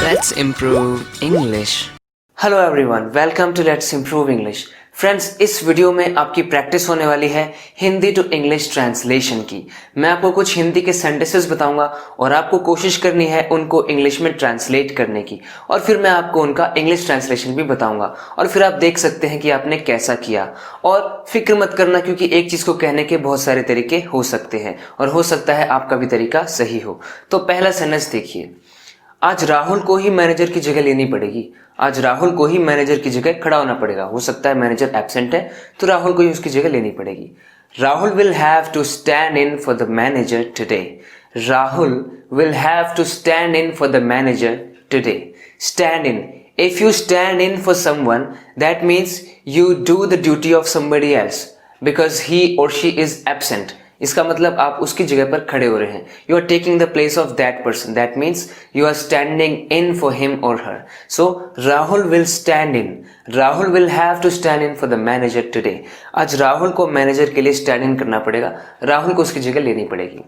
Let's improve English. Hello everyone, welcome to let's improve English. Friends, इस video में आपकी practice होने वाली है हिंदी टू इंग्लिश ट्रांसलेशन की। मैं आपको कुछ हिंदी के सेंटेंसेस बताऊंगा और आपको कोशिश करनी है उनको इंग्लिश में ट्रांसलेट करने की, और फिर मैं आपको उनका इंग्लिश ट्रांसलेशन भी बताऊंगा और फिर आप देख सकते हैं कि आपने कैसा किया। और फिक्र मत करना, क्योंकि एक चीज को कहने के बहुत सारे तरीके हो सकते हैं और हो सकता है आपका भी तरीका सही हो। तो पहला सेंटेंस देखिए, आज राहुल को ही मैनेजर की जगह लेनी पड़ेगी। आज राहुल को ही मैनेजर की जगह खड़ा होना पड़ेगा। हो सकता है मैनेजर एब्सेंट है तो राहुल को ही उसकी जगह लेनी पड़ेगी। Rahul will have to stand in for the manager today. Rahul will have to stand in for the manager today. Stand in, if you stand in for someone, that means you do the duty of somebody else because he or she is absent. इसका मतलब आप उसकी जगह पर खड़े हो रहे हैं। You are taking the place of that person. That means you are standing in for him or her. So Rahul will stand in. Rahul will have to stand in for the manager today. आज राहुल को manager के लिए stand in करना पड़ेगा। राहुल को उसकी जगह लेनी पड़ेगी।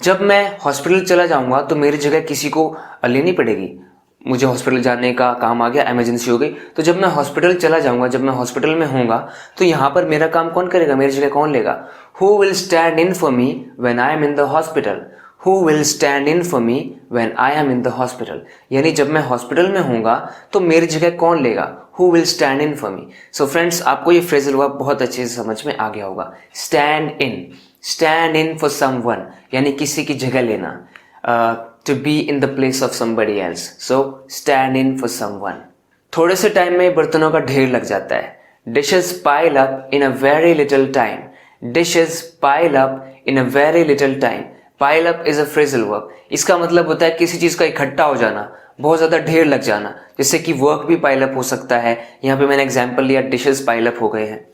जब मैं हॉस्पिटल चला जाऊंगा तो मेरी जगह किसी को लेनी पड़ेगी। मुझे हॉस्पिटल जाने का काम आ गया, इमरजेंसी हो गई, तो जब मैं हॉस्पिटल चला जाऊंगा, जब मैं हॉस्पिटल में होऊंगा, तो यहाँ पर मेरा काम कौन करेगा, मेरी जगह कौन लेगा? Who will stand in for me when I am in the hospital? Who will stand in for me when I am in the hospital? यानी जब मैं हॉस्पिटल में होऊंगा तो मेरी जगह कौन लेगा? Who will stand in for me? So friends, आपको ये फ्रेजल वर्ब बहुत अच्छे से समझ में आ गया होगा। Stand in for someone यानी किसी की जगह लेना। To be in the place of somebody else. So stand in for someone. थोड़े से टाइम में बर्तनों का ढेर लग जाता है। Dishes pile up in a very little time. Dishes pile up in a very little time. Pile up is a phrasal verb. इसका मतलब होता है किसी चीज का इकट्ठा हो जाना, बहुत ज्यादा ढेर लग जाना। जैसे कि वर्क भी पाइल अप हो सकता है। यहाँ पे मैंने एग्जाम्पल लिया, डिशेस पाइल अप हो गए हैं।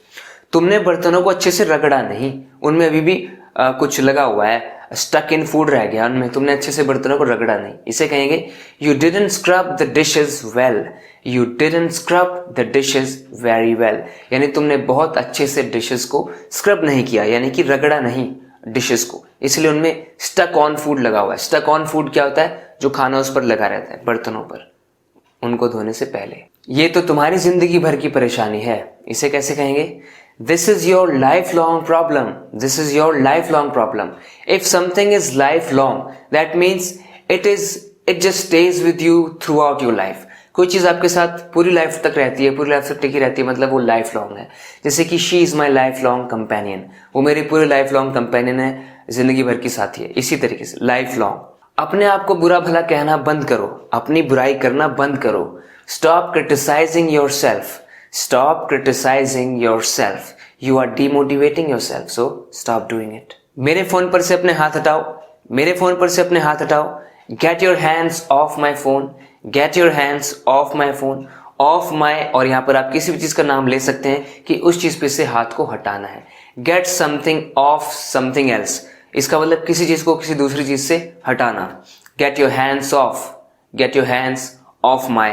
तुमने बर्तनों को अच्छे से रगड़ा नहीं, उनमें अभी भी कुछ लगा हुआ है, स्टक इन फूड रह गया उनमें, तुमने अच्छे से बर्तनों को रगड़ा नहीं। इसे कहेंगे you didn't scrub the dishes well. You didn't scrub the dishes very well यानी तुमने बहुत अच्छे से डिशेस को स्क्रब नहीं किया, यानी कि रगड़ा नहीं डिशेस को, इसलिए उनमें स्टक ऑन फूड लगा हुआ है। स्टक ऑन फूड क्या होता है? जो खाना उस पर लगा रहता है, बर्तनों पर, उनको धोने से पहले। ये तो तुम्हारी जिंदगी भर की परेशानी है। इसे कैसे कहेंगे? This is your lifelong problem. This is your lifelong problem. If something is lifelong, that means it just stays with you throughout your life. कोई चीज आपके साथ पूरी लाइफ तक रहती है, पूरी लाइफ तक टिकी रहती है, मतलब वो लाइफ लॉन्ग है। जैसे कि she is my lifelong companion. वो मेरी पूरी लाइफ लॉन्ग कंपेनियन है, जिंदगी भर की साथी है। इसी तरीके से लाइफ लॉन्ग। अपने आप को बुरा भला कहना बंद करो, अपनी बुराई करना बंद करो। Stop criticizing yourself. Stop criticizing yourself. You are demotivating yourself, so stop doing it. मेरे फोन पर से अपने हाथ हटाओ, मेरे फोन पर से अपने हाथ हटाओ। Get your hands off my phone. Get your hands off my phone. Off my, और यहाँ पर आप किसी भी चीज का नाम ले सकते हैं कि उस चीज पे से हाथ को हटाना है। Get something off something else. इसका मतलब किसी चीज को किसी दूसरी चीज से हटाना। Get your hands off. Get your hands off my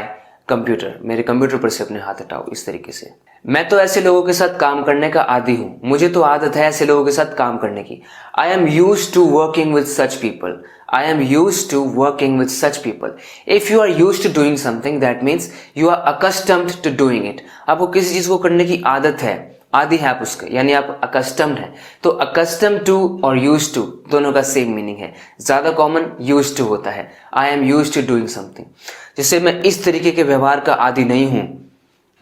computer. मेरे कंप्यूटर पर से अपने हाथ हटाओ। इस तरीके से। मैं तो ऐसे लोगों के साथ काम करने का आदी हूं, मुझे तो आदत है ऐसे लोगों के साथ काम करने की। I am used to working with such people. I am used to working with such people. If you are used to doing something, that means you are accustomed to doing it. आपको किसी चीज को करने की आदत है, आदि है आप उसके, यानी आप अकस्टम्ड हैं। तो अकस्टम्ड टू और यूज्ड टू दोनों का सेम मीनिंग है। ज्यादा कॉमन यूज्ड टू होता है। I am used to doing something. जैसे मैं इस तरीके के व्यवहार का आदी नहीं हूं,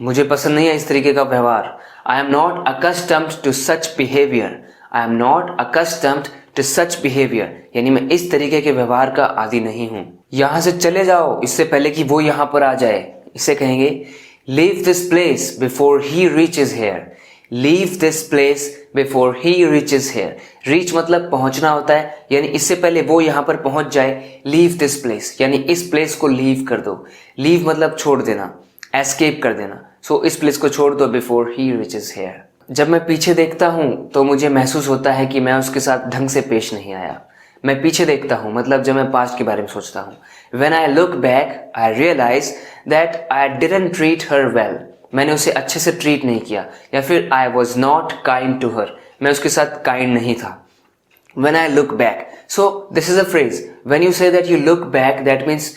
मुझे पसंद नहीं है इस तरीके का व्यवहार। I am not accustomed to such behaviour. I am not accustomed to such behaviour यानी मैं इस तरीके के व्यवहार का आदी नहीं हूं। यहां से चले जाओ इससे पहले कि वो यहां पर आ जाए। इसे कहेंगे leave this place before he reaches here. Leave this place before he reaches here. Reach मतलब पहुंचना होता है, यानी इससे पहले वो यहां पर पहुंच जाए। लीव दिस प्लेस यानी इस प्लेस को लीव कर दो। लीव मतलब छोड़ देना, एस्केप कर देना। सो इस प्लेस को छोड़ दो बिफोर ही रीचेज हेयर। जब मैं पीछे देखता हूं तो मुझे महसूस होता है कि मैं उसके साथ ढंग से पेश नहीं आया। मैं पीछे देखता हूं मतलब जब मैं पास्ट के बारे में सोचता हूं। When I look back, I realize that I didn't treat her well. मैंने उसे अच्छे से ट्रीट नहीं किया। या फिर I was not kind to her. मैं उसके साथ काइंड नहीं था। When I look back. So this is a phrase. When you say that you look back, that means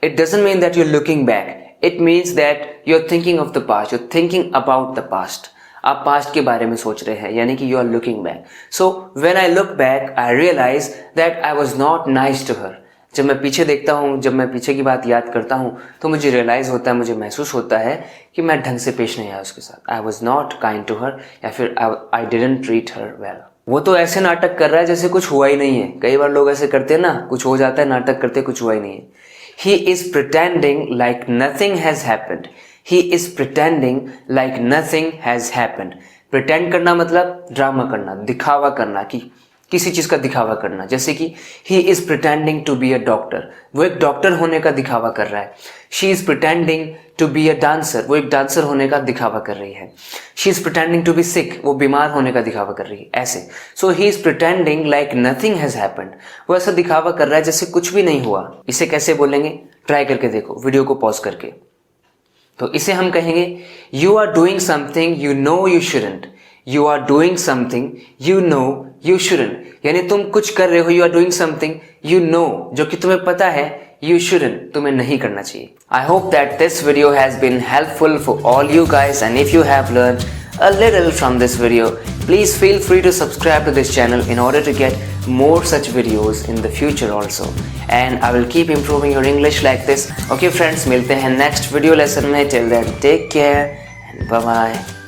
it doesn't mean that you're looking back. It means that you're thinking of the past. You're thinking about the past. आप past के बारे में सोच रहे हैं, यानी कि you are looking back. So when I look back I realise that I was not nice to her. जब मैं पीछे देखता हूँ, जब मैं पीछे की बात याद करता हूँ, तो मुझे रियलाइज होता है, मुझे महसूस होता है कि मैं ढंग से पेश नहीं आया उसके साथ. I was not kind to her, या फिर I didn't treat her well. वो तो ऐसे नाटक कर रहा है जैसे कुछ हुआ ही नहीं है. कई बार लोग ऐसे करते हैं ना, कुछ हो जाता है, नाटक करते कुछ हुआ ही नहीं है. ही is pretending like nothing has happened. He is pretending like nothing has happened. Pretend करना मतलब ड्रामा करना, दिखावा करना, कि किसी चीज का दिखावा करना. जैसे कि he is pretending to be a doctor, वो एक डॉक्टर होने का दिखावा कर रहा है. She is pretending to be a dancer, वो एक डांसर होने का दिखावा कर रही है. She is pretending to be sick, वो बीमार होने का दिखावा कर रही है. ऐसे. So he is pretending like nothing has happened. वो ऐसा दिखावा कर रहा है जैसे कुछ भी नहीं हुआ. इसे कैसे बोलेंगे, ट्राई करके देखो वीडियो को पॉज करके. तो इसे हम कहेंगे you are doing something you know you shouldn't. You are doing something you know you shouldn't. यानी तुम कुछ कर रहे हो, you are doing something you know, जो कि तुम्हें पता है you shouldn't, तुम्हें नहीं करना चाहिए. I hope that this video has been helpful for all you guys, and if you have learned a little from this video, please feel free to subscribe to this channel in order to get more such videos in the future also. And I will keep improving your English like this. Okay friends, मिलते हैं next video lesson में. Till then, take care and bye bye.